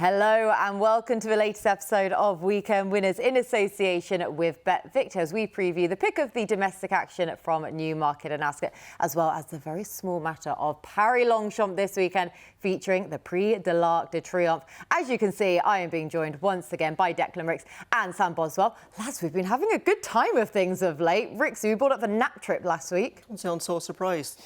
Hello and welcome to the latest episode of Weekend Winners in association with BetVictor as we preview the pick of the domestic action from Newmarket and Ascot, as well as the very small matter of ParisLongchamp this weekend featuring the Prix de Triomphe. As you can see, I am being joined once again by Declan Rix and Sam Boswell. Lads, we've been having a good time of things of late. Rix, you brought up the nap trip last week. I don't sound so surprised.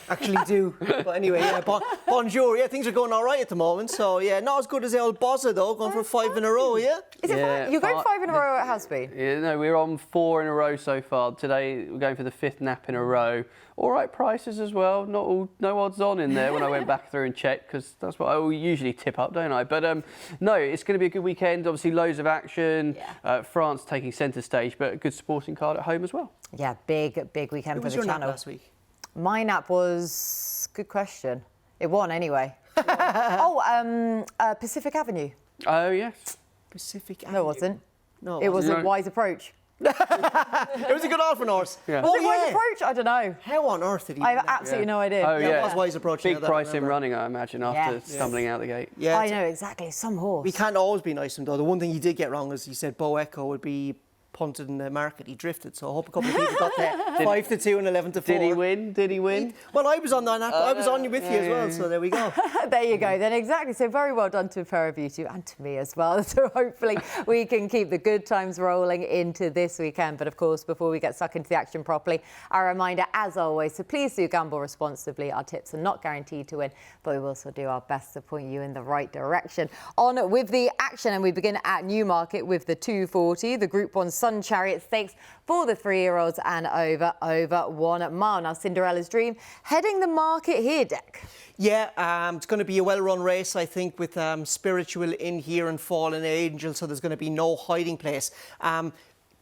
Actually do. But anyway, bonjour. Yeah, things are going all right at the moment. So, yeah, not as good as the old Boswell, though, going for 5 in a row, yeah? Is it five? You're going 5 in a row, it has been? Yeah, no, we're on 4 in a row so far. Today, we're going for the 5th nap in a row. All right prices as well. No odds on in there when I went back through and checked, because that's what I usually tip up, don't I? But no, it's going to be a good weekend. Obviously, loads of action. Yeah. France taking centre stage, but a good sporting card at home as well. Yeah, big weekend for the channel. Who was your nap last week? My nap was... Good question. It won anyway. Pacific Avenue. Oh, yes. Pacific Avenue. No, it wasn't. No, it was a Wise Approach. It was a good offer, Norse. Yeah. Was it Wise Approach? I don't know. How on earth did he? I have absolutely no idea. Oh, yeah. It was Wise Approach. Big price in running, I imagine, after stumbling out the gate. Yeah, I know, exactly. Some horse. We can't always be nice to him, though. The one thing he did get wrong is he said Bo Echo would be punted in the market. He drifted, so I hope a couple of people got that 5-2 and 11-4. Did he win? Did he win? Well, I was on that. I was on you with you as well, so there we go. There you go, then, exactly. So very well done to a pair of you two and to me as well. So hopefully we can keep the good times rolling into this weekend. But of course, before we get stuck into the action properly, a reminder, as always, so please do gamble responsibly. Our tips are not guaranteed to win, but we will also do our best to point you in the right direction. On with the action, and we begin at Newmarket with the 240, the Group 1 Sun Chariot Stakes for the 3-year-olds and over 1 mile. Now, Cinderella's Dream heading the market here, Dec. Yeah, it's going to be a well-run race, I think, with Spiritual in here and Fallen Angel, so there's going to be no hiding place.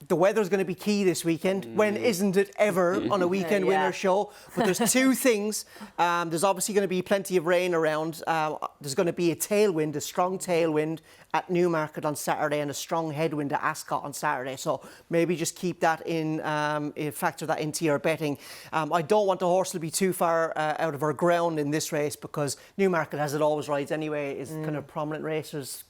The weather's going to be key this weekend. When isn't it ever on a weekend winner show? But there's two things. There's obviously going to be plenty of rain around. There's going to be a tailwind, a strong tailwind at Newmarket on Saturday and a strong headwind at Ascot on Saturday. So maybe just keep that in, factor that into your betting. I don't want the horse to be too far out of her ground in this race because Newmarket, as it always rides anyway, is kind of prominent racers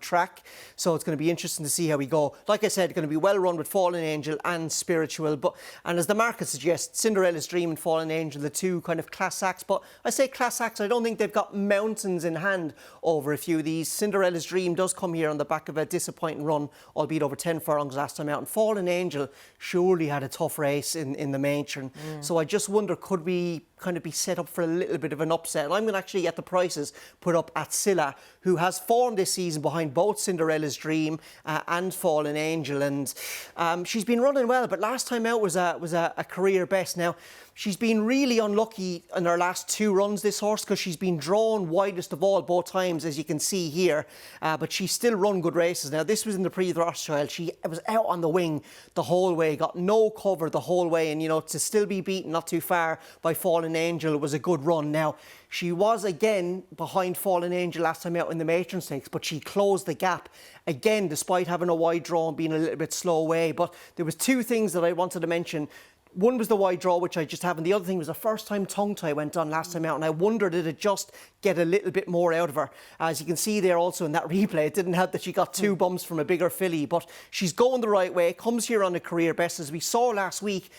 track, so it's going to be interesting to see how we go. Like I said, going to be well run with Fallen Angel and Spiritual, and as the market suggests, Cinderella's Dream and Fallen Angel, the two kind of class acts. But I say class acts, I don't think they've got mountains in hand over a few of these. Cinderella's Dream does come here on the back of a disappointing run, albeit over 10 furlongs last time out, and Fallen Angel surely had a tough race in the matron. So I just wonder, could we kind of be set up for a little bit of an upset? And I'm going to actually get the prices put up at Scylla, who has formed this season behind both Cinderella's Dream and Fallen Angel, and she's been running well, but last time out was a career best. Now, she's been really unlucky in her last 2 runs, this horse, because she's been drawn widest of all both times, as you can see here. But she's still run good races. Now, this was in the Prix de Rothschild. She was out on the wing the whole way, got no cover the whole way, and, you know, to still be beaten not too far by Fallen Angel was a good run. Now, she was again behind Fallen Angel last time out in the Matron Stakes, but she closed the gap again, despite having a wide draw and being a little bit slow away. But there was 2 things that I wanted to mention. One was the wide draw, which I just have, and the other thing was the first time tongue tie went on last time out, and I wondered, did it just get a little bit more out of her? As you can see there also in that replay, it didn't help that she got 2 bumps from a bigger filly, but she's going the right way, comes here on a career best, as we saw last week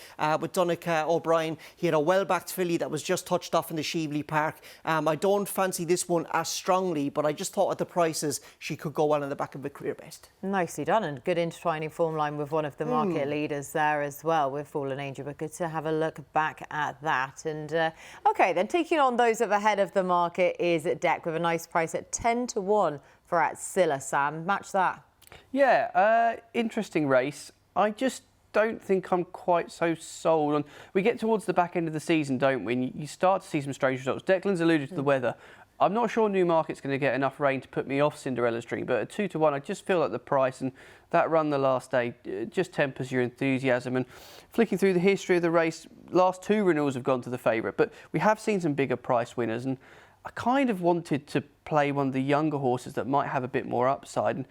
with Donncha O'Brien. He had a well-backed filly that was just touched off in the Shively Park. I don't fancy this one as strongly, but I just thought at the prices she could go well in the back of a career best. Nicely done, and good intertwining form line with one of the market leaders there as well with Fallen Angel. But good to have a look back at that. And OK, then taking on those at the head of the market is Dec with a nice price at 10-1 for at Scylla. Sam, match that. Yeah, interesting race. I just don't think I'm quite so sold on. We get towards the back end of the season, don't we? And you start to see some strange results. Declan's alluded to the weather. I'm not sure Newmarket's going to get enough rain to put me off Cinderella's Dream, but at 2-1, I just feel like the price and that run the last day just tempers your enthusiasm. And flicking through the history of the race, last 2 renewals have gone to the favourite, but we have seen some bigger price winners, and I kind of wanted to play one of the younger horses that might have a bit more upside. And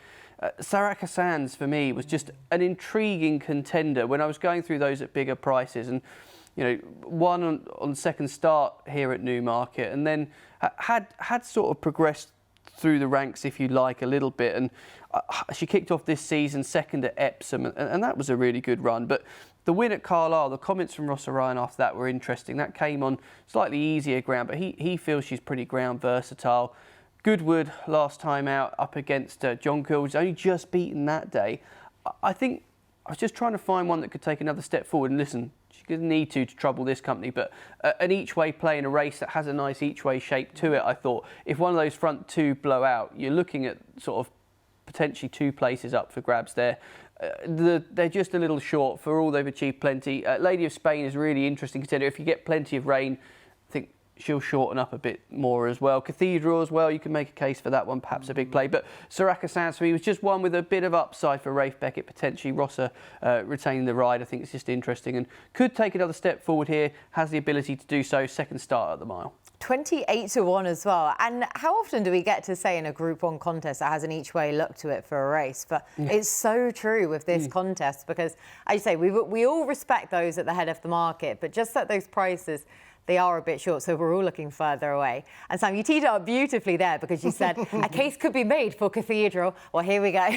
Saraka Sands, for me, was just an intriguing contender when I was going through those at bigger prices. And you know, won on second start here at Newmarket, and then had sort of progressed through the ranks, if you like, a little bit. And she kicked off this season second at Epsom, and that was a really good run. But the win at Carlisle, the comments from Ross O'Ryan after that were interesting. That came on slightly easier ground, but he feels she's pretty ground versatile. Goodwood last time out up against John Quill, was only just beaten that day. I think I was just trying to find one that could take another step forward. And listen, she doesn't need to trouble this company, but an each-way play in a race that has a nice each-way shape to it, I thought. If one of those front two blow out, you're looking at sort of potentially 2 places up for grabs there. They're just a little short for all they've achieved plenty. Lady of Spain is really interesting contender. If you get plenty of rain, I think she'll shorten up a bit more as well. Cathedral as well, you can make a case for that one, perhaps a big play. But Soraka Sansbury was just one with a bit of upside for Rafe Beckett, potentially. Rosser retaining the ride, I think it's just interesting and could take another step forward here, has the ability to do so, second start at the mile. 28-1 as well. And how often do we get to say in a Group 1 contest that has an each-way look to it for a race? But it's so true with this contest because, as you say, we all respect those at the head of the market, but just at those prices, they are a bit short, so we're all looking further away. And Sam, you teed it up beautifully there because you said a case could be made for Cathedral. Well, here we go.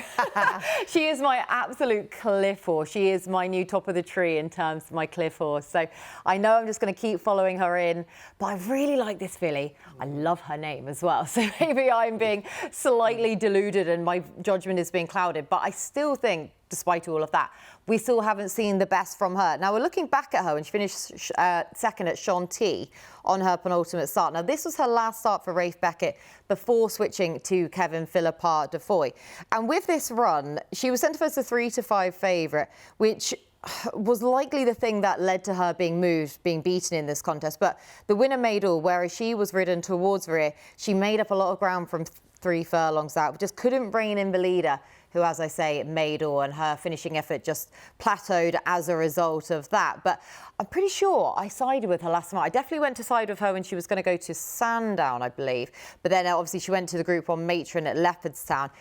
She is my absolute cliff horse. She is my new top of the tree in terms of my cliff horse. So I know I'm just going to keep following her in, but I really like this filly. I love her name as well. So maybe I'm being slightly deluded and my judgment is being clouded, but I still think, despite all of that, we still haven't seen the best from her. Now, we're looking back at her when she finished second at Chantilly on her penultimate start. Now, this was her last start for Rafe Beckett before switching to Kevin Philippart de Foy. And with this run, she was sent as a 3-5 favourite, which was likely the thing that led to her being moved, being beaten in this contest. But the winner made all, whereas she was ridden towards the rear, she made up a lot of ground from 3 furlongs out, just couldn't bring in the leader, who, as I say, made all, and her finishing effort just plateaued as a result of that. But I'm pretty sure I sided with her last night. I definitely went to side with her when she was going to go to Sandown, I believe. But then obviously she went to the Group 1 matron at Leopardstown.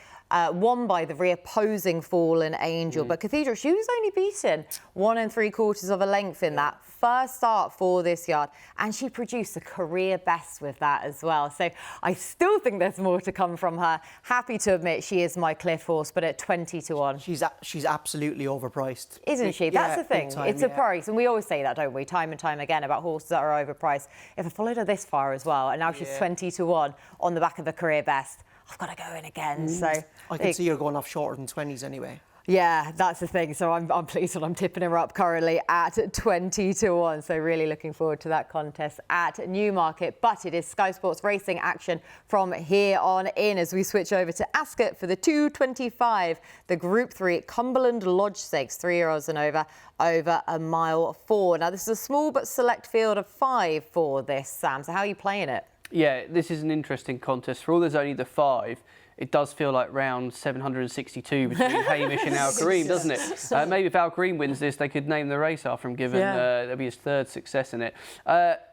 Won by the reopposing Fallen Angel. But Cathedral, she was only beaten 1 3/4 of a length in that first start for this yard. And she produced a career best with that as well. So I still think there's more to come from her. Happy to admit she is my cliff horse, but at 20-1. She's absolutely overpriced. Isn't she? That's the thing. It's a price. And we always say that, don't we? Time and time again about horses that are overpriced. If I followed her this far as well, and now she's 20-1 on the back of the career best, I've got to go in again. So I can see her going off shorter than 20s anyway. Yeah, that's the thing. So I'm pleased that I'm tipping her up currently at 20-1. So really looking forward to that contest at Newmarket. But it is Sky Sports racing action from here on in as we switch over to Ascot for the 2:25, the Group 3 Cumberland Lodge Stakes, 3-year-olds and over a mile 4. Now, this is a small but select field of 5 for this, Sam. So how are you playing it? Yeah, this is an interesting contest. For all there's only the 5, it does feel like round 762 between Hamish and Al Kareem, doesn't it? Maybe if Al Kareem wins this, they could name the race after him, given that'll be his 3rd success in it.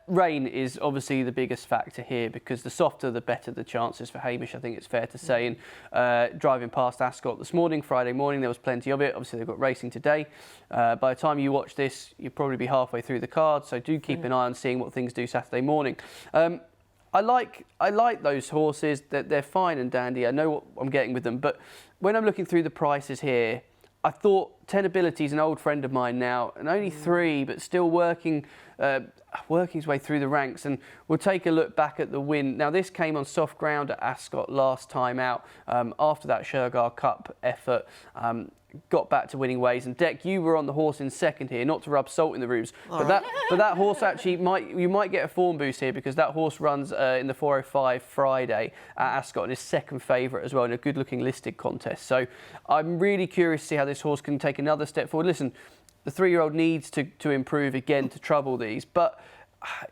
Rain is obviously the biggest factor here because the softer, the better the chances for Hamish, I think it's fair to say. And driving past Ascot this morning, Friday morning, there was plenty of it. Obviously, they've got racing today. By the time you watch this, you'll probably be halfway through the card, so do keep an eye on seeing what things do Saturday morning. I like those horses. They're fine and dandy. I know what I'm getting with them. But when I'm looking through the prices here, I thought 10 Ability is an old friend of mine now, and only 3, but still working his way through the ranks. And we'll take a look back at the win. Now, this came on soft ground at Ascot last time out after that Shergar Cup effort. Got back to winning ways, and Dec, you were on the horse in second here, not to rub salt in the rooms, but that horse actually you might get a form boost here because that horse runs in the 405 Friday at Ascot and is second favourite as well in a good-looking listed contest. So I'm really curious to see how this horse can take another step forward. Listen, the 3-year-old needs to improve again to trouble these, but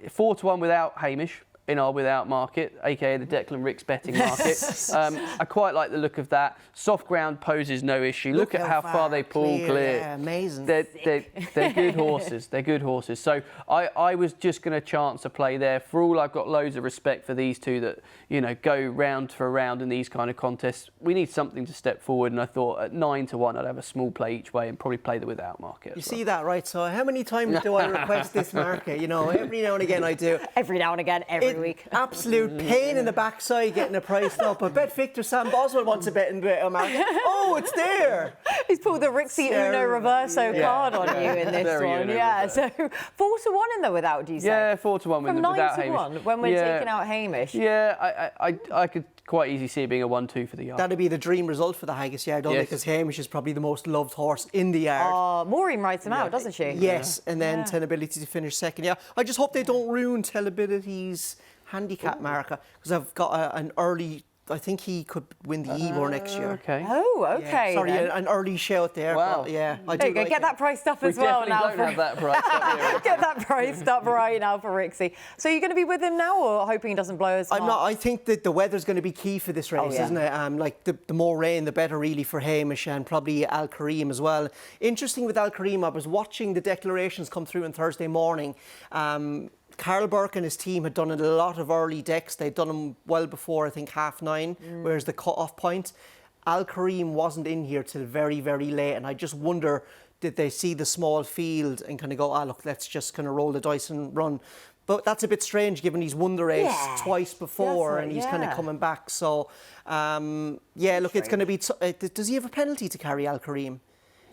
4-1 without Hamish in our without market, aka the Declan Rix betting market. I quite like the look of that. Soft ground poses no issue. Look at how far they pull clear. Yeah, amazing. They're good horses. They're good horses. So I was just going to chance a play there. For all I've got loads of respect for these two that go round for round in these kind of contests. We need something to step forward, and I thought at 9-1 I'd have a small play each way and probably play the without market. You see that, right? So how many times do I request this market? Every now and again I do. Every now and again, every every week. Absolute pain in the backside getting a price up. But BetVictor Sam Boswell wants a bet in the Mark. Oh, it's there. He's pulled the Rixie Uno Reverso card on you in this Very one. Uno Yeah, Reverso. so 4-1 in the without, do you say? Yeah, 4-1 From without 9-1 Hamish. when we're taking out Hamish. Yeah, I could quite easily see it being a 1-2 for the yard. That'd be the dream result for the Haggis Yard, don't it? Yes. Because Hamish is probably the most loved horse in the yard. Maureen writes him out, doesn't she? Yes, and then Tenability to finish second. Yeah, I just hope they don't ruin Tenability's handicap marker, because I've got an early. I think he could win the Ebor next year. Okay. Oh, okay. Yeah, sorry, then. an early shout there. Wow. Well, yeah, I There do you go. like Get it. that priced up We as well definitely now. don't have that price up here. Get that priced up right now for Rixie. So you're going to be with him now, or hoping he doesn't blow his I'm mark? not. I think that the weather's going to be key for this race, yeah. isn't it? Like the more rain, the better, really, for Hamish and probably Al Kareem as well. Interesting with Al Kareem, I was watching the declarations come through on Thursday morning. Carl Burke and his team had done a lot of early decks. They'd done them well before, I think, 9:30, whereas the cut-off point. Al Kareem wasn't in here till very, very late, and I just wonder, did they see the small field and kind of go, look, let's just kind of roll the dice and run. But that's a bit strange, given he's won the race twice before, and he's kind of coming back. So, look, it's going to be... does he have a penalty to carry, Al Kareem?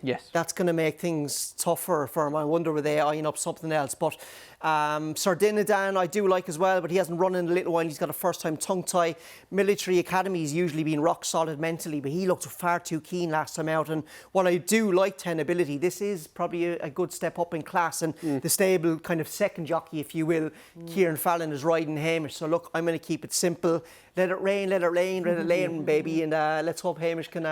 Yes. That's going to make things tougher for him. I wonder will they eyeing up something else. But Sardinadan I do like as well, but he hasn't run in a little while. He's got a first-time tongue tie. Military Academy's usually been rock solid mentally, but he looked far too keen last time out. And while I do like Tenability, this is probably a good step up in class. And the stable kind of second jockey, if you will, Kieran Fallon, is riding Hamish. So look, I'm going to keep it simple. Let it rain, let it rain, let it rain, baby. And let's hope Hamish can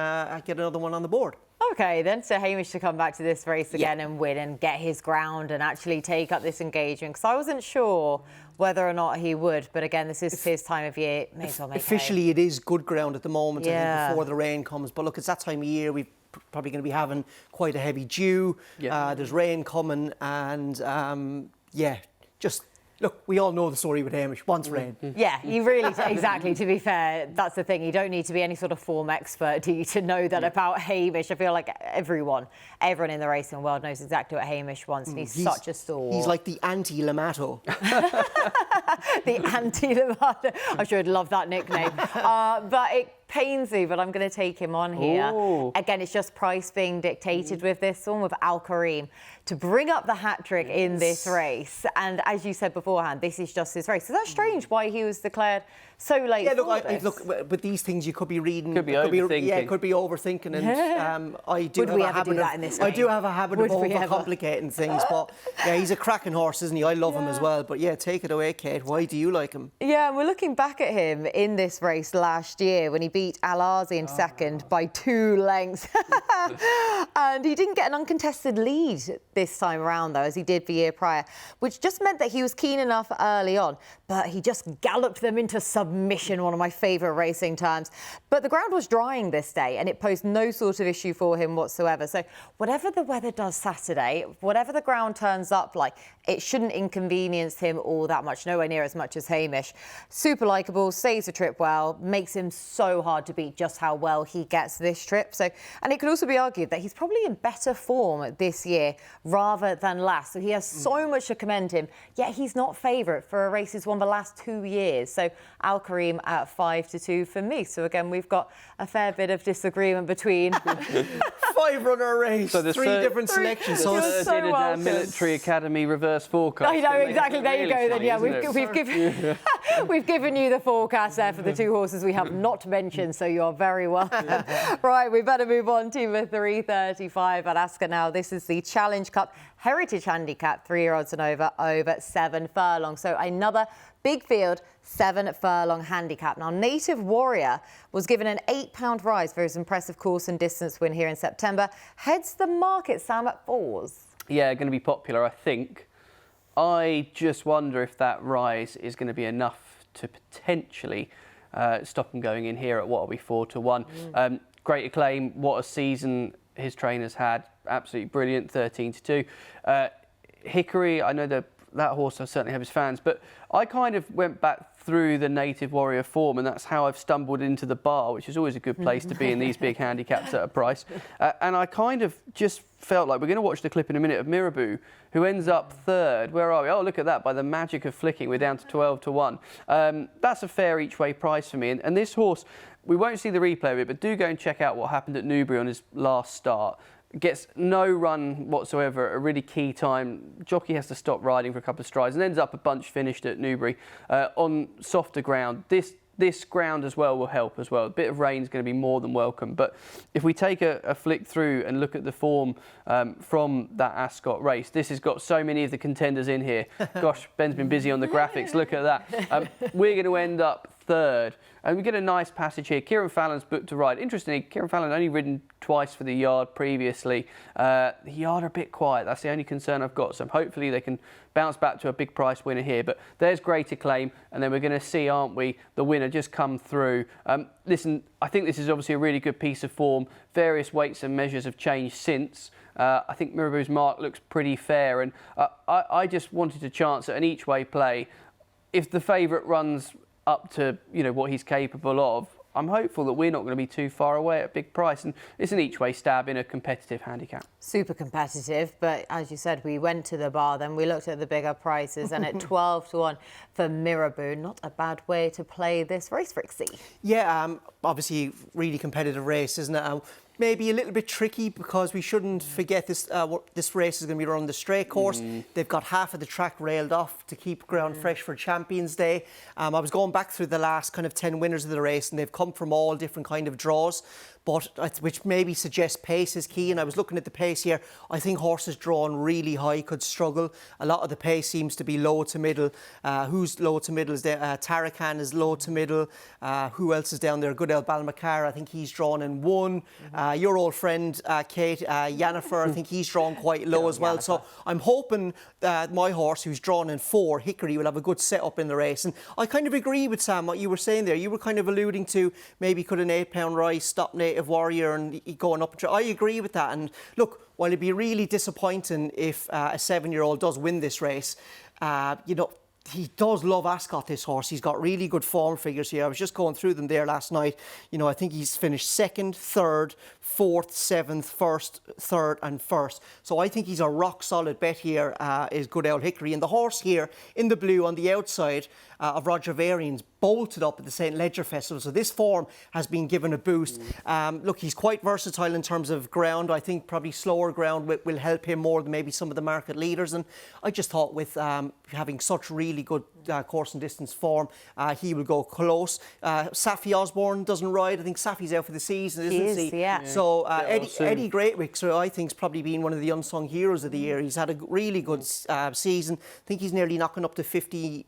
get another one on the board. Okay, then, so Hamish to come back to this race again and win and get his ground and actually take up this engagement, because I wasn't sure whether or not he would, but again, this is his time of year. May as well make Officially, hay. it is good ground at the moment, I Yeah. think, before the rain comes. But look, it's that time of year. We're probably going to be having quite a heavy dew. Yeah. There's rain coming, and just... Look, we all know the story with Hamish. Wants rain. Yeah, you really, exactly, to be fair, that's the thing. You don't need to be any sort of form expert, do you, to know that about Hamish. I feel like everyone in the racing world knows exactly what Hamish wants, and he's such a stalwart. He's like the anti-Lamato. The anti-Lamato. I'm sure I'd love that nickname. But it pains me, but I'm going to take him on here. Ooh. Again, it's just price being dictated with this one, with Al Kareem, to bring up the hat-trick in this race. And as you said beforehand, this is just his race. So that's strange why he was declared so late. Yeah, for this. look, with these things you could be reading. Could be overthinking. Yeah, could be overthinking. And I do Would have we a ever habit do that in this I game? do have a habit of Would we ever? overcomplicating things. But yeah, he's a cracking horse, isn't he? I love him as well. But yeah, take it away, Kate. Why do you like him? Yeah, and we're looking back at him in this race last year when he beat Al-Azi in second by 2 lengths. And he didn't get an uncontested lead this time around, though, as he did the year prior, which just meant that he was keen enough early on, but he just galloped them into submission, one of my favourite racing terms. But the ground was drying this day, and it posed no sort of issue for him whatsoever. So whatever the weather does Saturday, whatever the ground turns up like, it shouldn't inconvenience him all that much, nowhere near as much as Hamish. Super likeable, saves the trip well, makes him so hard to beat just how well he gets this trip. So, and it could also be argued that he's probably in better form this year rather than last. So he has so much to commend him, yet he's not favourite for a race he's won the last 2 years. So Al Kareem at 5-2 for me. So again, we've got a fair bit of disagreement between 5-runner race, So there's 3 different selections. You're it's- so welcome. Military Academy reverse forecast. I know, exactly. There you go. Then, yeah, we've given you the forecast there for the 2 horses we have not mentioned, so you're very welcome. Right, we better move on to the 3:35 at Ascot now. This is the Challenge Cup Heritage Handicap, 3-year-olds and over 7 furlongs. So another big field, 7 furlong handicap. Now, Native Warrior was given an £8 rise for his impressive course and distance win here in September. Heads the market, Sam, at 4s. Yeah, going to be popular, I think. I just wonder if that rise is going to be enough to potentially stop him going in here at, what are we, 4-1. Great Acclaim, what a season his trainer's had. Absolutely brilliant, 13-2. Hickory, I know the that horse will certainly have his fans. But I kind of went back through the Native Warrior form, and that's how I've stumbled into the bar, which is always a good place to be in these big handicaps at a price. And I kind of just felt like, we're going to watch the clip in a minute of Mirabeau, who ends up third. Where are we? Oh, look at that. By the magic of flicking, we're down to 12 to 1. That's a fair each way price for me. And this horse, we won't see the replay of it, but do go and check out what happened at Newbury on his last start. Gets no run whatsoever at a really key time. Jockey has to stop riding for a couple of strides and ends up a bunch finished at Newbury on softer ground. This ground as well will help as well. A bit of rain is going to be more than welcome. But if we take a flick through and look at the form from that Ascot race, this has got so many of the contenders in here. Gosh, Ben's been busy on the graphics. Look at that. We're going to end up third. And we get a nice passage here. Kieran Fallon's booked to ride. Interestingly, Kieran Fallon only ridden twice for the Yard previously. The Yard are a bit quiet. That's the only concern I've got. So hopefully they can bounce back to a big price winner here. But there's Great Acclaim. And then we're going to see, aren't we, the winner just come through. Listen, I think this is obviously a really good piece of form. Various weights and measures have changed since. I think Mirabeau's mark looks pretty fair. And I just wanted to chance at an each-way play. If the favourite runs up to what he's capable of, I'm hopeful that we're not going to be too far away at a big price, and it's an each-way stab in a competitive handicap. Super competitive, but as you said, we went to the bar, then we looked at the bigger prices, and at 12 to 1 for Mirabeau, not a bad way to play this race, Tracey. Yeah, obviously really competitive race, isn't it? Maybe a little bit tricky because we shouldn't forget this race is going to be run on the straight course. They've got half of the track railed off to keep ground fresh for Champions Day. I was going back through the last kind of 10 winners of the race, and they've come from all different kind of draws, which maybe suggests pace is key. And I was looking at the pace here. I think horses drawn really high could struggle. A lot of the pace seems to be low to middle. Who's low to middle is there? Tarakan is low to middle. Who else is down there? Good El Balmacar, I think he's drawn in 1. Your old friend Kate, Yennefer, I think he's drawn quite low as well. So I'm hoping that my horse, who's drawn in 4, Hickory, will have a good setup in the race. And I kind of agree with Sam, what you were saying there. You were kind of alluding to maybe could an 8-pound Rice stop Native Warrior and going up. I agree with that. And look, while it'd be really disappointing if a 7-year-old does win this race, he does love Ascot, this horse. He's got really good form figures here. I was just going through them there last night. I think he's finished 2nd, 3rd, 4th, 7th, 1st, 3rd and 1st. So I think he's a rock solid bet here, is Good Owl Hickory. And the horse here in the blue on the outside of Roger Varian's bolted up at the St. Leger Festival. So this form has been given a boost. Look, he's quite versatile in terms of ground. I think probably slower ground will help him more than maybe some of the market leaders. And I just thought with having such really good course and distance form, he will go close. Safi Osborne doesn't ride. I think Safi's out for the season, isn't he? Yeah. So Eddie Greatwick, so I think, has probably been one of the unsung heroes of the year. He's had a really good season. I think he's nearly knocking up to 50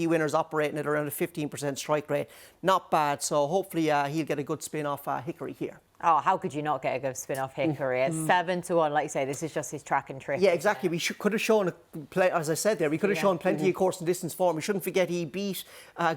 winners, operating at around a 15% strike rate. Not bad. So hopefully he'll get a good spin off Hickory here. Oh, how could you not get a good spin-off Hickory? At 7 to 1, like you say, this is just his track and trick. Yeah, exactly. We could have shown, as I said there, we could have shown plenty of course and distance form. We shouldn't forget he beat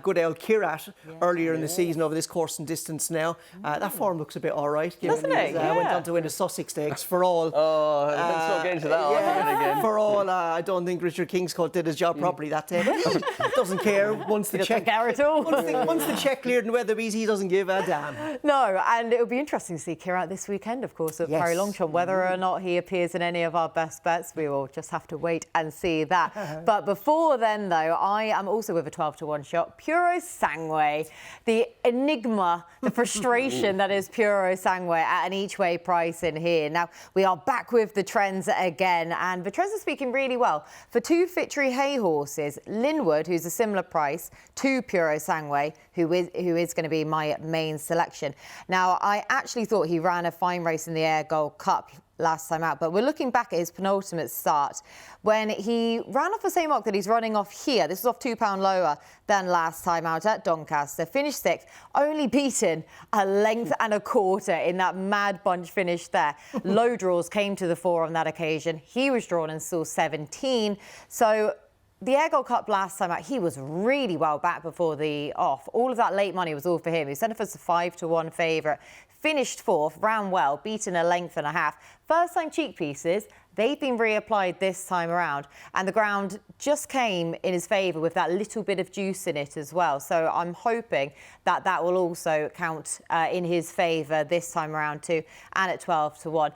Good Owl Kirat earlier in the season over this course and distance now. That form looks a bit all right. Doesn't it? Went on to win the Sussex Stakes for all. Oh, let's not get into that argument again. For all, I don't think Richard Kingscote did his job properly that day. But doesn't care once the check. Once the check cleared in Weatherby's, he doesn't give a damn. No, and it'll be interesting to see Kirat this weekend, of course, at ParisLongchamp. Whether or not he appears in any of our best bets, we will just have to wait and see that. But before then, though, I am also with a 12 to 1 shot. Puro Sangway, the enigma, the frustration that is Puro Sangway at an each-way price in here. Now, we are back with the trends again, and the trends are speaking really well. For 2 Victory Hay horses, Linwood, who's a similar price to Puro Sangway, who is going to be my main selection. Now, I actually thought he ran a fine race in the Air Gold Cup last time out, but we're looking back at his penultimate start when he ran off the same mark that he's running off here. This was off £2 lower than last time out at Doncaster. Finished 6th, only beaten a length and a quarter in that mad bunch finish there. Low draws came to the fore on that occasion. He was drawn and saw 17. So the Air Gold Cup last time out, he was really well back before the off. All of that late money was all for him. He sent us a 5 to 1 favourite. Finished 4th, ran well, beaten a length and a half. First time cheek pieces, they've been reapplied this time around, and the ground just came in his favour with that little bit of juice in it as well. So I'm hoping that that will also count in his favour this time around too, and at 12-1.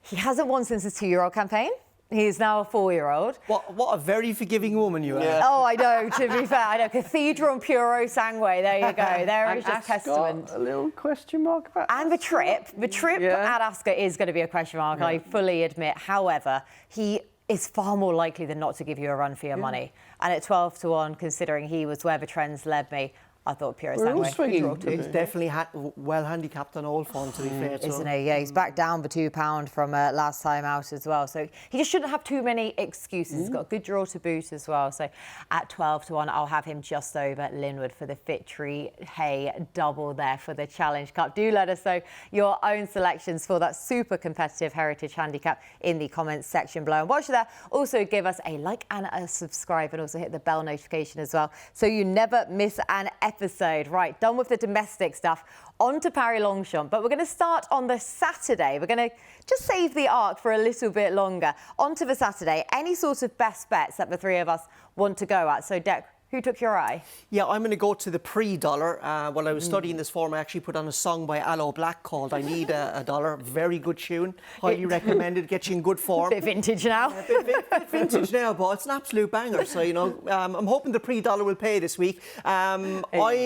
He hasn't won since his 2-year-old campaign. He's now a 4-year-old. What a very forgiving woman you are. Yeah. Oh, I know, to be fair. I know. Cathedral and Puro Sangway, there you go. There is just Ascot, testament. a little question mark about And the trip Yeah. at Ascot is going to be a question mark, I fully admit. However, he is far more likely than not to give you a run for your money. And at 12-1, considering he was where the trends led me, I thought Puro We're all Sangway. swinging. He's definitely well handicapped on Old Fun, to be fair to Isn't him. he? Yeah, he's back down the £2 from last time out as well. So he just shouldn't have too many excuses. He's got a good draw to boot as well. So at 12-1, I'll have him just over Linwood for the Fitri Hay double there for the Challenge Cup. Do let us know your own selections for that super competitive Heritage Handicap in the comments section below. And while you're there, also give us a like and a subscribe, and also hit the bell notification as well, so you never miss an episode. Right, done with the domestic stuff, on to ParisLongchamp. But we're going to start on the Saturday. We're going to just save the arc for a little bit longer. On to the Saturday. Any sort of best bets that the three of us want to go at? So, Dec, who took your eye? Yeah, I'm going to go to the Prix dollar. While I was studying this form, I actually put on a song by Aloe Black called I Need a Dollar. Very good tune. Highly recommended. Get you in good form. Bit vintage now. Bit vintage now, but it's an absolute banger. So, you know, I'm hoping the Prix dollar will pay this week. I'm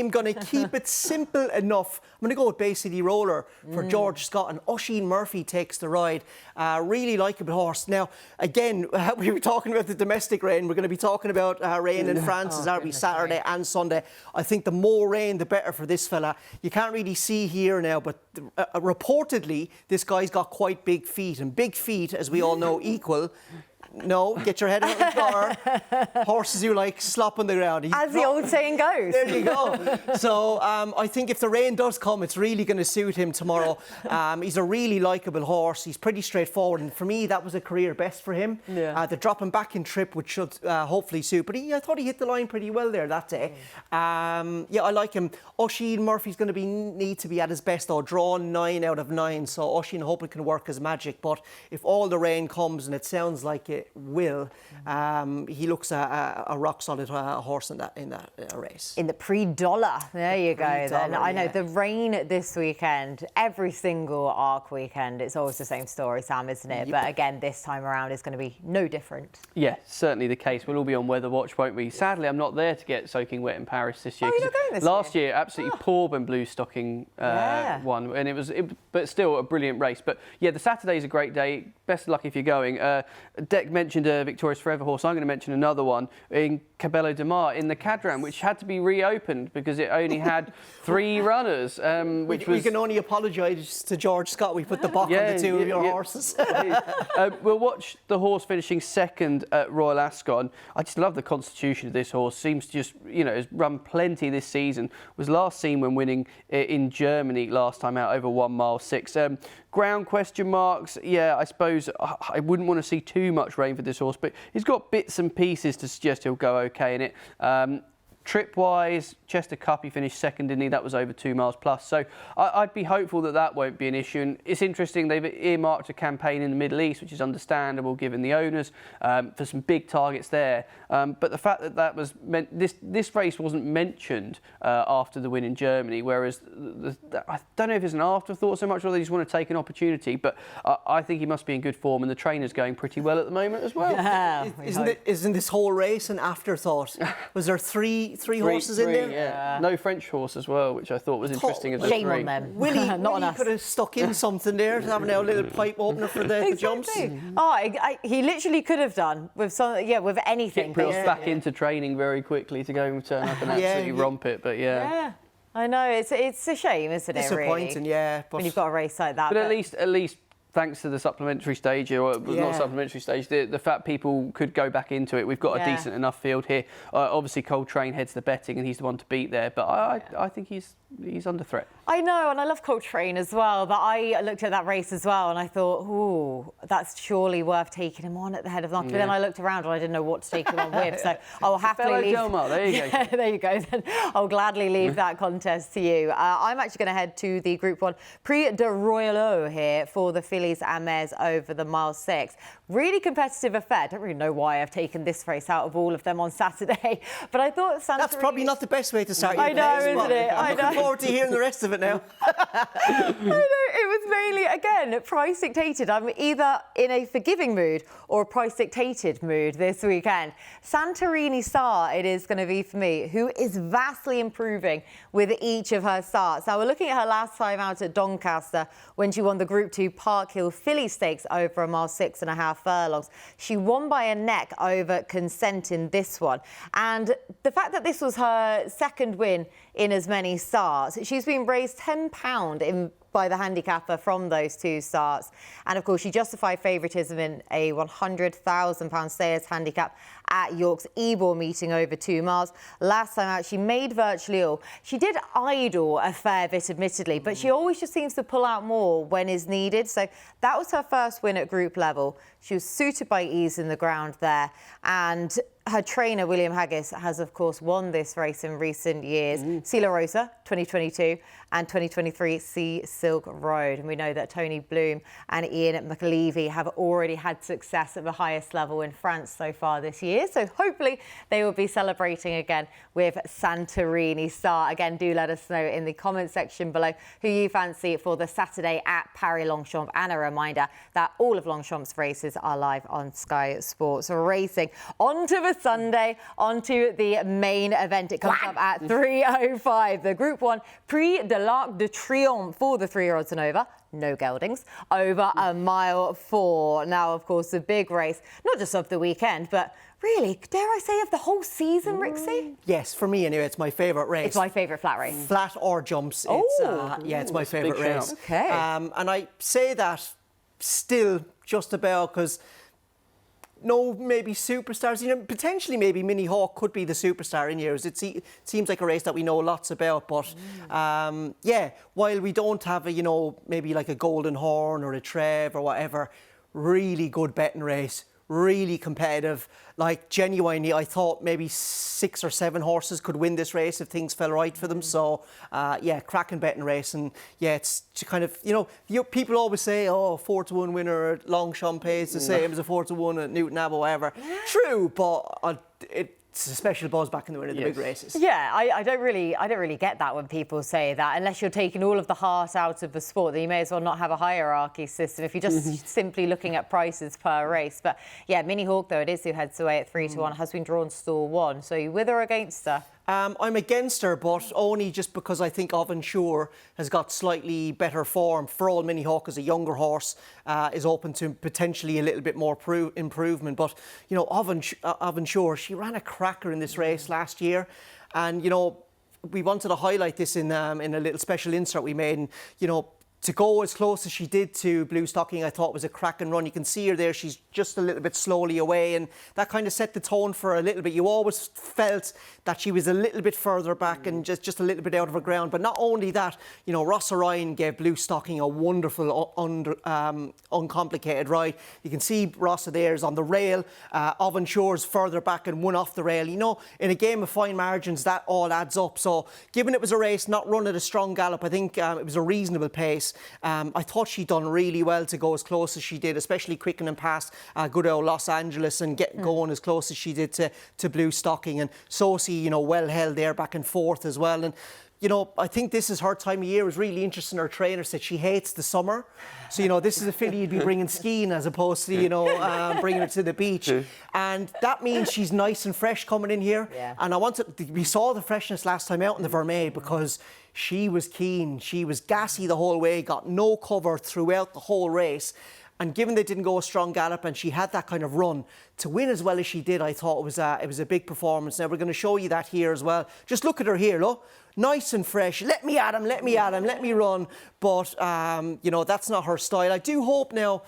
going to keep it simple enough. I'm going to go with Bay City Roller for George Scott, and Oisin Murphy takes the ride. Really likeable horse. Now, again, we were talking about the domestic rain. We're going to be talking about rain in France as that'll be Saturday and Sunday. I think the more rain, the better for this fella. You can't really see here now, but reportedly, this guy's got quite big feet. And big feet, as we all know, equal... No, get your head out of the floor. Horses you like slop on the ground. As the old saying goes. There you go. So I think if the rain does come, it's really going to suit him tomorrow. He's a really likeable horse. He's pretty straightforward. And for me, that was a career best for him. Yeah. The drop him back in trip, which should hopefully suit. But I thought he hit the line pretty well there that day. Yeah, I like him. Oisin Murphy's going to need to be at his best, though. Drawn 9 out of 9. So Oisin, I hope it can work his magic. But if all the rain comes, and it sounds like it will, he looks a rock solid horse in that race. In the Prix dollar. There you go. Then Dollar, I know yeah. the rain this weekend, every single ARC weekend, it's always the same story, Sam, isn't it? But again, this time around is going to be no different. Yeah, certainly the case. We'll all be on weather watch, won't we? Sadly, I'm not there to get soaking wet in Paris this year. Oh, you're not going this last year, absolutely poor when Blue Stocking won, and but still a brilliant race. But yeah, the Saturday's a great day. Best of luck if you're going. Dec mentioned a Victorious Forever horse. I'm going to mention another one in Cabello de Mar in the Cadran, which had to be reopened because it only had 3 runners. Which we can only apologise to George Scott. We put the buck on the two of your horses. We'll watch the horse finishing second at Royal Ascot. I just love the constitution of this horse. Seems to just, has run plenty this season. Was last seen when winning in Germany last time out over 1 mile 6. Ground question marks. Yeah, I suppose I wouldn't want to see too much rain for this horse, but he's got bits and pieces to suggest he'll go okay in it. Trip-wise, Chester Cup, he finished second, didn't he? That was over 2 miles plus. So I'd be hopeful that won't be an issue. And it's interesting, they've earmarked a campaign in the Middle East, which is understandable given the owners, for some big targets there. But the fact that was this race wasn't mentioned after the win in Germany, whereas I don't know if it's an afterthought so much, or they just want to take an opportunity. But I think he must be in good form, and the trainer's going pretty well at the moment as well. Yeah, Isn't this whole race an afterthought? Was there three horses in there? Yeah. No French horse as well, which I thought was interesting. As a Shame three. on them. Willie Not on us. could have stuck in something there, having a little pipe opener for the jumps. Oh, he literally could have done with with anything. Get Prils back into training very quickly to go and turn up and absolutely romp it. But Yeah, I know. It's a shame, isn't it? Disappointing, really? yeah. But When you've got a race like that. But at least thanks to the supplementary stage, or not supplementary stage, the fact people could go back into it. We've got a decent enough field here. Obviously, Coltrane heads the betting, and he's the one to beat there. But I think he's under threat. I know, and I love Coltrane as well, but I looked at that race as well and I thought, ooh, that's surely worth taking him on at the head of the market. But then I looked around and I didn't know what to take him on with, so I'll happily leave. There you go. There you go. Then I'll gladly leave that contest to you. I'm actually going to head to the Group 1 Prix de Royauleau here for the filly fillies and mares over the mile 6. Really competitive affair. Don't really know why I've taken this race out of all of them on Saturday, but I thought Santorini... That's probably not the best way to start your I know, days, isn't it? I know. Looking forward to hearing the rest of it now. I know, it was mainly, again, price dictated. I'm either in a forgiving mood or a price dictated mood this weekend. Santorini Star it is going to be for me, who is vastly improving with each of her starts. Now, we're looking at her last time out at Doncaster when she won the Group 2 Park Hill Filly Stakes over a mile 6.5 furlongs. She won by a neck over Consent in this one. And the fact that this was her second win in as many starts, she's been raised £10 by the handicapper from those 2 starts. And of course, she justified favouritism in a £100,000 stayers handicap at York's Ebor meeting over 2 miles. Last time out, she made virtually all. She did idle a fair bit, admittedly, but she always just seems to pull out more when is needed. So that was her first win at group level. She was suited by ease in the ground there. And her trainer, William Haggis, has, of course, won this race in recent years. Sila Rosa, 2022, and 2023, Sea Silk Road. And we know that Tony Bloom and Ian McAlevey have already had success at the highest level in France so far this year. So hopefully they will be celebrating again with Santorini Star. Again, do let us know in the comment section below who you fancy for the Saturday at ParisLongchamp. And a reminder that all of Longchamp's races are live on Sky Sports Racing. On to the Sunday, on to the main event. It comes up at 3:05. The Group 1 Prix de l'Arc de Triomphe for the 3-year-olds and over. No geldings, over a mile 4. Now, of course, the big race, not just of the weekend, but really, dare I say, of the whole season, Rixie? Yes, for me anyway, it's my favourite race. It's my favourite flat race. Flat or jumps. It's my favourite race. Okay. And I say that still just about because no, maybe superstars. You know, potentially maybe Mini Hawk could be the superstar in years. It seems like a race that we know lots about. But yeah, while we don't have a, maybe like a Golden Horn or a Trev or whatever, really good betting race. Really competitive. Like, genuinely, I thought maybe 6 or 7 horses could win this race if things fell right for them. So, yeah, cracking betting race. And, yeah, it's kind of, people always say, 4-1 winner at Longchamp pays the same as a 4-1 at Newton Abbot, whatever. True, but it's a special buzz back in the winner of the big races. Yeah, I don't really get that when people say that. Unless you're taking all of the heart out of the sport, then you may as well not have a hierarchy system if you're just simply looking at prices per race. But yeah, Mini Hawk, though it is who heads away at 3-1, has been drawn stall 1. So you with or against her? I'm against her, but only just because I think Avonshore has got slightly better form. For all, Mini Hawk is a younger horse, is open to potentially a little bit more improvement. But, Avonshore, she ran a cracker in this race last year. And, we wanted to highlight this in a little special insert we made. And, to go as close as she did to Blue Stocking, I thought was a cracking run. You can see her there. She's just a little bit slowly away, and that kind of set the tone for her a little bit. You always felt that she was a little bit further back and just a little bit out of her ground. But not only that, Ross Orion gave Blue Stocking a wonderful, uncomplicated ride. You can see Ross there is on the rail. Avonshore's further back and one off the rail. In a game of fine margins, that all adds up. So, given it was a race not run at a strong gallop, I think it was a reasonable pace. I thought she'd done really well to go as close as she did, especially quickening past good old Los Angeles and getting going as close as she did to Blue Stocking. And Sosi, well held there back and forth as well. And I think this is her time of year. It was really interesting. Her trainer said she hates the summer. So, this is a filly you'd be bringing skiing as opposed to, bringing her to the beach. And that means she's nice and fresh coming in here. Yeah. And we saw the freshness last time out in the Vermeil because she was keen. She was gassy the whole way, got no cover throughout the whole race. And given they didn't go a strong gallop and she had that kind of run, to win as well as she did, I thought it was a big performance. Now, we're going to show you that here as well. Just look at her here, look. Nice and fresh. Let me at him, let me run. But, that's not her style. I do hope now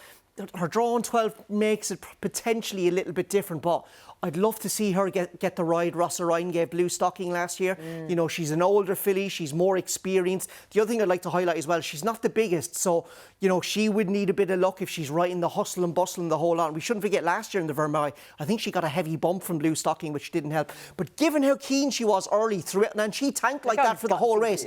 her draw on 12 makes it potentially a little bit different, but I'd love to see her get the ride Ross Ryan gave Blue Stocking last year. You know, she's an older filly, she's more experienced. The other thing I'd like to highlight as well, she's not the biggest, so, you know, she would need a bit of luck if she's right in the hustle and bustle and the whole lot. We shouldn't forget last year in the Vermeil, I think she got a heavy bump from Blue Stocking, which didn't help. But given how keen she was early through it, and she tanked like that for the whole race,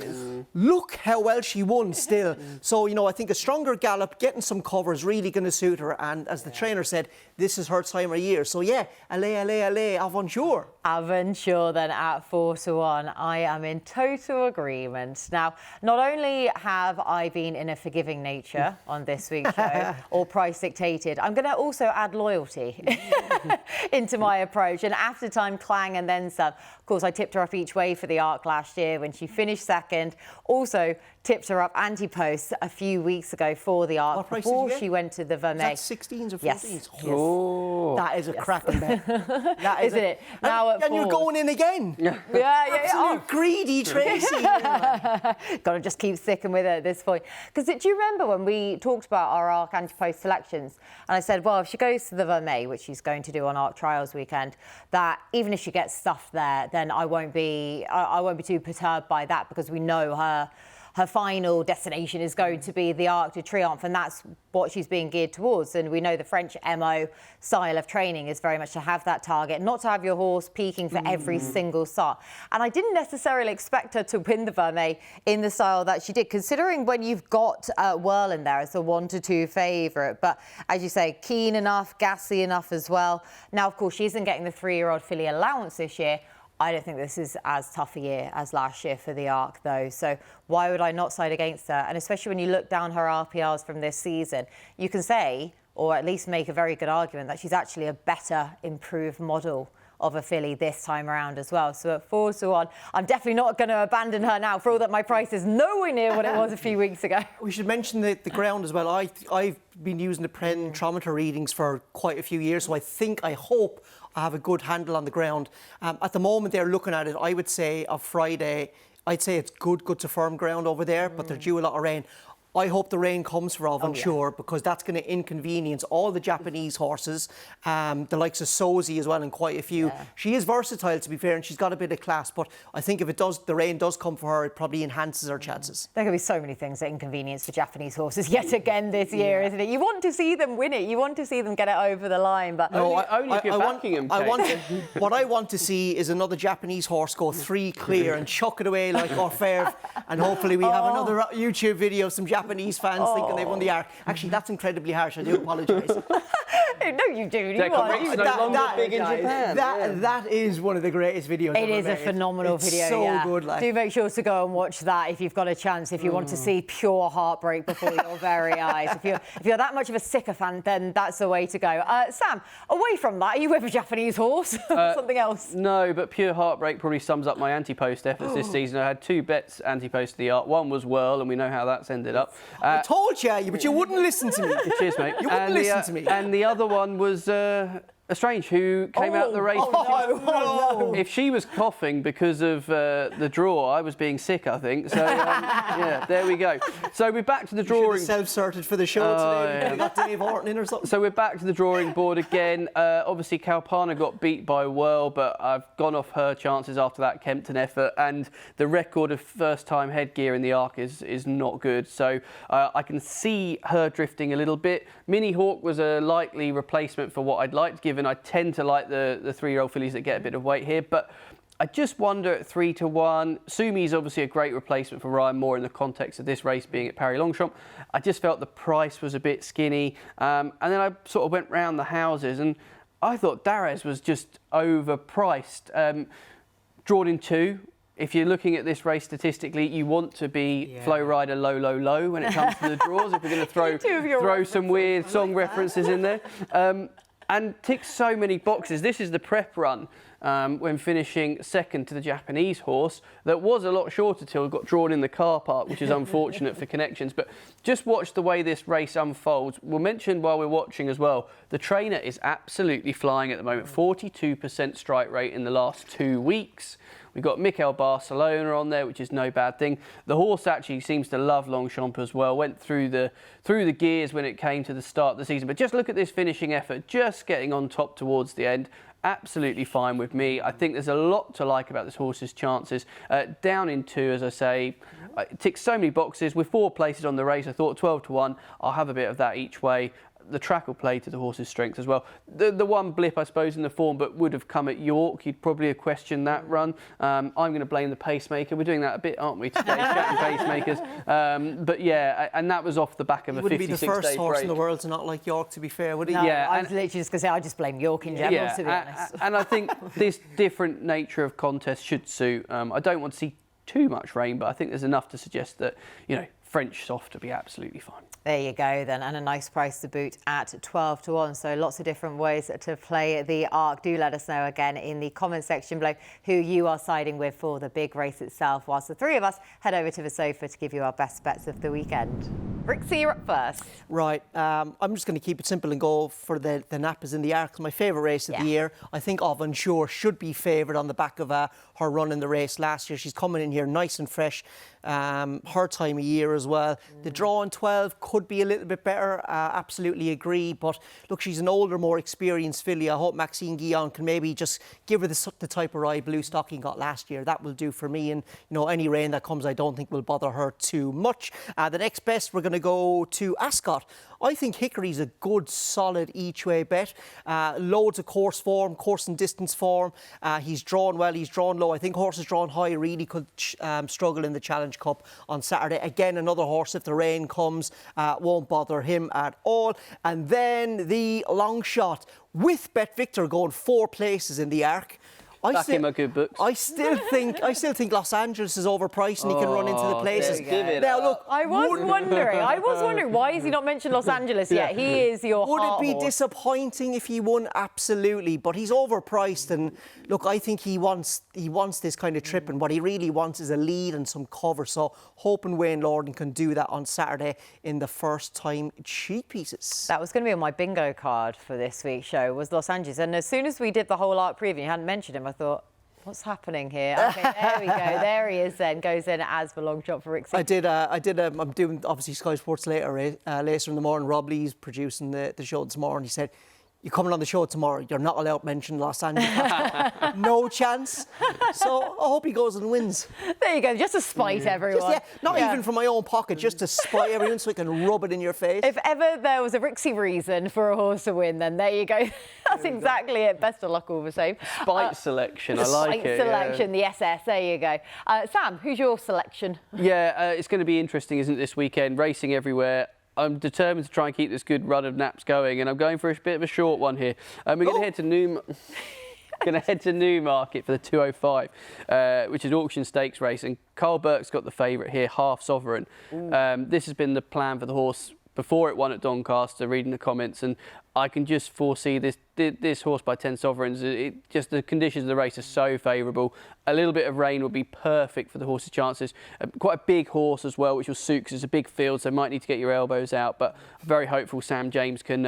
look how well she won still. So, you know, I think a stronger gallop, getting some cover is really going to suit her. And as the trainer said, this is her time of year. So, yeah, allez, aventure. Aventure then at 4-1. I am in total agreement. Now, not only have I been in a forgiving nature on this week's show, or price dictated, I'm going to also add loyalty into my approach. And after time, clang and then some. Of course, I tipped her up each way for the Arc last year when she finished second. Also tipped her up anti-post a few weeks ago for the Arc before she went to the Vermeil. Is that 16s or 14s? Yes. Oh. That is a cracking bet. That is Isn't it? Now and you're going in again. Yeah. Absolute greedy Tracey. Got to just keep sticking with it at this point. Because do you remember when we talked about our Arc anti-post selections? And I said, well, if she goes to the Vermeil, which she's going to do on Arc Trials weekend, that even if she gets stuffed there, then I won't be too perturbed by that, because we know her final destination is going to be the Arc de Triomphe, and that's what she's being geared towards. And we know the French MO style of training is very much to have that target, not to have your horse peaking for every single start. And I didn't necessarily expect her to win the Vermeil in the style that she did, considering when you've got Whirl in there as a 1-2 favourite. But as you say, keen enough, gassy enough as well. Now, of course, she isn't getting the 3-year-old filly allowance this year. I don't think this is as tough a year as last year for the Arc, though. So why would I not side against her? And especially when you look down her RPRs from this season, you can say, or at least make a very good argument, that she's actually a better, improved model of a filly this time around as well. So at 4-1, I'm definitely not going to abandon her now, for all that my price is nowhere near what it was a few weeks ago. We should mention the ground as well. I've been using the Pentrometer readings for quite a few years, so I hope I have a good handle on the ground. At the moment they're looking at it, I would say of Friday, I'd say it's good to firm ground over there, but they're due a lot of rain. I hope the rain comes for Aventure, because that's going to inconvenience all the Japanese horses, the likes of Sozi as well, and quite a few. Yeah. She is versatile, to be fair, and she's got a bit of class, but I think if the rain does come for her, it probably enhances her chances. There can be so many things that inconvenience for Japanese horses yet again this year, isn't it? You want to see them win it. You want to see them get it over the line, but only if you're backing them. What I want to see is another Japanese horse go 3 clear and chuck it away like Orfèvre, and hopefully we have another YouTube video of some Japanese fans thinking they won the Arc. Actually, that's incredibly harsh. I do apologise. No, you do. Declan Rix no longer big in Japan. That is one of the greatest videos. It is a phenomenal video. It's so good. Like. Do make sure to go and watch that if you've got a chance. If you want to see pure heartbreak before your very eyes. If you're that much of a sycophant, then that's the way to go. Sam, away from that, are you with a Japanese horse? Something else? No, but pure heartbreak probably sums up my anti-post efforts this season. I had 2 bets anti-post to the Arc. One was Whirl, and we know how that's ended up. I told you, but you wouldn't listen to me. Cheers, mate. You wouldn't listen to me. And the other one was Estrange, who came out of the race. If she was coughing because of the draw, I was being sick, I think. So, yeah, there we go. So we're back to the drawing. Self-sorted for the show today. Yeah. Got Dave Horton in or something. So we're back to the drawing board again. Obviously, Kalpana got beat by Whirl, but I've gone off her chances after that Kempton effort. And the record of first-time headgear in the Arc is not good. So I can see her drifting a little bit. Mini Hawk was a likely replacement for what I'd like, given I tend to like the 3-year-old fillies that get a bit of weight here, but I just wonder at 3-1. Sumi's obviously a great replacement for Ryan Moore in the context of this race being at Paris-Longchamp. I just felt the price was a bit skinny, and then I sort of went round the houses and I thought Darres was just overpriced. Drawn in 2. If you're looking at this race statistically, you want to be Flow Rider low when it comes to the draws. If we're going to throw some weird song references in there. And ticks so many boxes. This is the prep run when finishing second to the Japanese horse that was a lot shorter till it got drawn in the car park, which is unfortunate for connections. But just watch the way this race unfolds. We'll mention while we're watching as well, the trainer is absolutely flying at the moment. 42% strike rate in the last 2 weeks. We've got Mikel Barcelona on there, which is no bad thing. The horse actually seems to love Longchamp as well. Went through the gears when it came to the start of the season. But just look at this finishing effort, just getting on top towards the end. absolutely fine with me. I think there's a lot to like about this horse's chances. Down in 2, as I say, it ticks so many boxes. With 4 places on the race, I thought 12 to 1, I'll have a bit of that each way. The track will play to the horse's strengths as well. The one blip, I suppose, in the form, but would have come at York. You'd probably have questioned that run. I'm going to blame the pacemaker. We're doing that a bit, aren't we, today, chatting pacemakers? But yeah, and that was off the back of a 56-day break. Wouldn't be the first horse in the world to not like York, to be fair, would he? No, yeah, I was literally just going to say, I just blame York in general, to be honest. And I think this different nature of contest should suit. I don't want to see too much rain, but I think there's enough to suggest that, French soft to be absolutely fine. There you go then, and a nice price to boot at 12 to 1. So lots of different ways to play the Arc. Do let us know again in the comment section below who you are siding with for the big race itself, whilst the 3 of us head over to the sofa to give you our best bets of the weekend. Rixie, you're up first. Right, I'm just going to keep it simple and go for the Napas in the Arc. It's my favourite race of the year. I think Aventure should be favoured on the back of her run in the race last year. She's coming in here nice and fresh. Her time of year as well. The draw in 12 could be a little bit better, absolutely agree, but look, she's an older, more experienced filly. I hope Maxine Guillon can maybe just give her the type of ride Blue Stocking got last year. That will do for me, and any rain that comes I don't think will bother her too much. The next best, we're going to go to Ascot. I think Hickory's a good, solid each-way bet. Loads of course form, course and distance form. He's drawn well, he's drawn low. I think horses drawn high really could struggle in the Challenge Cup on Saturday. Again, another horse, if the rain comes, won't bother him at all. And then the long shot with BetVictor going 4 places in the Arc. Back in my good books. I still think Los Angeles is overpriced and he can run into the places. Now look, I was wondering why has he not mentioned Los Angeles yet? He is your Would heart it be horse. disappointing if he won? Absolutely, but he's overpriced, and look, I think he wants this kind of trip, and what he really wants is a lead and some cover. So hoping Wayne Lorden can do that on Saturday in the first time cheap pieces. That was going to be on my bingo card for this week's show, was Los Angeles. And as soon as we did the whole Arc preview, you hadn't mentioned him, I thought, what's happening here? Okay, there we go. There he is then. Goes in as the long shot for Rixie. I'm doing, obviously, Sky Sports later in the morning. Rob Lee's producing the show this morning. He said, you're coming on the show tomorrow. You're not allowed to mention Los Angeles. No chance. So I hope he goes and wins. There you go. Just to spite everyone. Not even from my own pocket, just to spite everyone so I can rub it in your face. If ever there was a Rixie reason for a horse to win, then there you go. That's exactly it. Best of luck all the same. Spite selection. I like it. Spite selection, the SS. There you go. Sam, who's your selection? Yeah, it's going to be interesting, isn't it, this weekend? Racing everywhere. I'm determined to try and keep this good run of naps going, and I'm going for a bit of a short one here. We're going to head to Newmarket for the 205, which is auction stakes race, and Carl Burke's got the favourite here, Half Sovereign. This has been the plan for the horse before it won at Doncaster, reading the comments, and I can just foresee this horse by 10 Sovereigns. Just the conditions of the race are so favourable. A little bit of rain will be perfect for the horse's chances. Quite a big horse as well, which will suit because it's a big field, so might need to get your elbows out. But I'm very hopeful Sam James can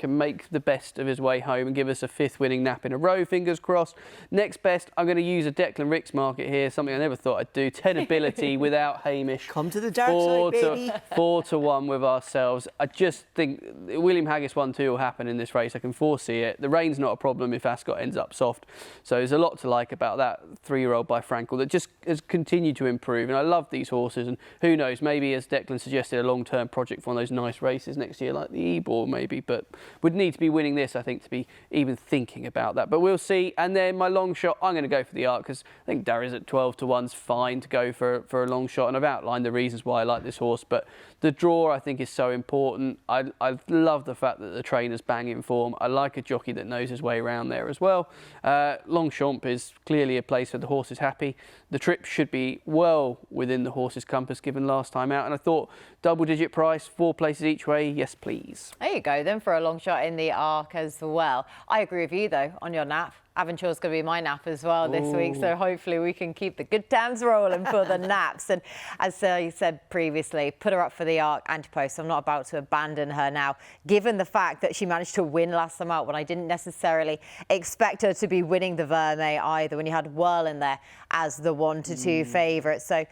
make the best of his way home and give us a 5th winning nap in a row. Fingers crossed. Next best, I'm going to use a Declan Rix market here, something I never thought I'd do. 10 ability without Hamish. Come to the dark side, baby. 4 to 1 with ourselves. I just think William Haggis 1-2 will happen in this race. I can foresee it. The rain's not a problem if Ascot ends up soft. So there's a lot to like about that 3-year-old by Frankel that just has continued to improve. And I love these horses. And who knows, maybe as Declan suggested, a long-term project for one of those nice races next year, like the Ebor maybe. But would need to be winning this, I think, to be even thinking about that. But we'll see. And then my long shot, I'm going to go for the Arc because I think Darry's at 12 to 1's fine to go for a long shot. And I've outlined the reasons why I like this horse. But the draw, I think, is so important. I love the fact that the trainer's banging form. I like a jockey that knows his way around there as well. Longchamp is clearly a place where the horse is happy. The trip should be well within the horse's compass given last time out. And I thought double-digit price, 4 places each way, yes please. There you go then for a long shot in the Arc as well. I agree with you though on your nap. Aventure's going to be my nap as well this week, so hopefully we can keep the good times rolling for the naps. And as I said previously, put her up for the Arc anti-post. I'm not about to abandon her now, given the fact that she managed to win last time out when I didn't necessarily expect her to be winning the Vermeer either, when you had Whirl in there as the 1 to 2 favourite. So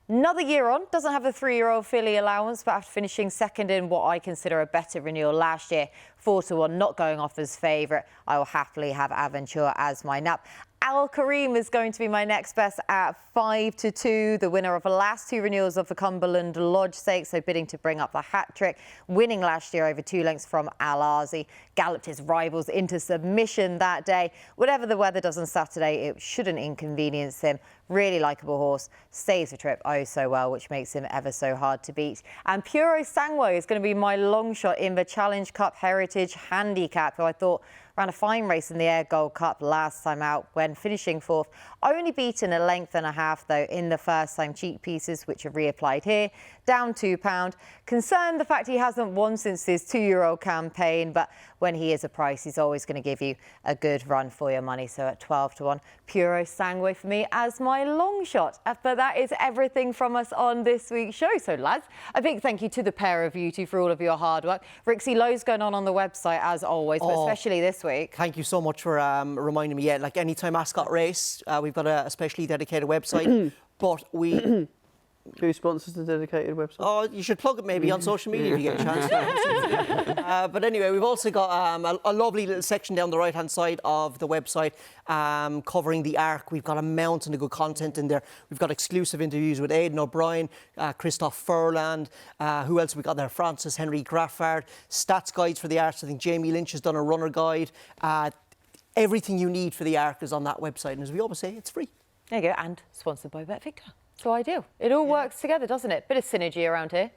Another year on, doesn't have a 3-year-old filly allowance, but after finishing second in what I consider a better renewal last year, 4-1, not going off as favourite, I will happily have Aventure as my nap. Al Kareem is going to be my next best at 5-2, the winner of the last 2 renewals of the Cumberland Lodge Stakes, so bidding to bring up the hat-trick, winning last year over 2 lengths from Al Azi, galloped his rivals into submission that day. Whatever the weather does on Saturday, it shouldn't inconvenience him. Really likeable horse, stays the trip oh so well, which makes him ever so hard to beat. And Puro Sangway is going to be my long shot in the Challenge Cup Heritage Handicap, who I thought ran a fine race in the Air Gold Cup last time out when finishing 4th. Only beaten a length and a half, though, in the first time cheat pieces, which are reapplied here. Down £2. Concerned the fact he hasn't won since his 2-year-old campaign, but when he is a price, he's always going to give you a good run for your money. So at 12-1, Puro Sangway for me as my long shot. But that is everything from us on this week's show. So, lads, a big thank you to the pair of you two for all of your hard work. Rixie, loads going on the website, as always, but especially this week. Thank you so much for reminding me. Yeah, like anytime Ascot race, we've got a specially dedicated website. But we... Who sponsors the dedicated website? Oh, you should plug it maybe on social media if you get a chance. But anyway, we've also got a lovely little section down the right-hand side of the website covering the Arc. We've got a mountain of good content in there. We've got exclusive interviews with Aidan O'Brien, Christoph Furland, who else we got there? Francis Henry Graffard, stats guides for the Arc. I think Jamie Lynch has done a runner guide. Everything you need for the Arc is on that website. And as we always say, it's free. There you go, and sponsored by BetVictor. So ideal. It all works together, doesn't it? Bit of synergy around here.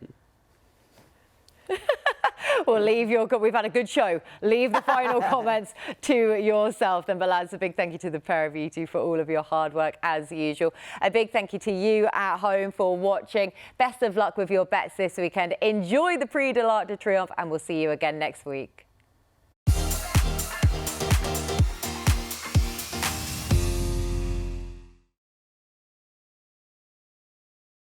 Well, we've had a good show. Leave the final comments to yourself then. But lads, a big thank you to the pair of you two for all of your hard work as usual. A big thank you to you at home for watching. Best of luck with your bets this weekend. Enjoy the Prix de l'Arc de Triomphe, and we'll see you again next week.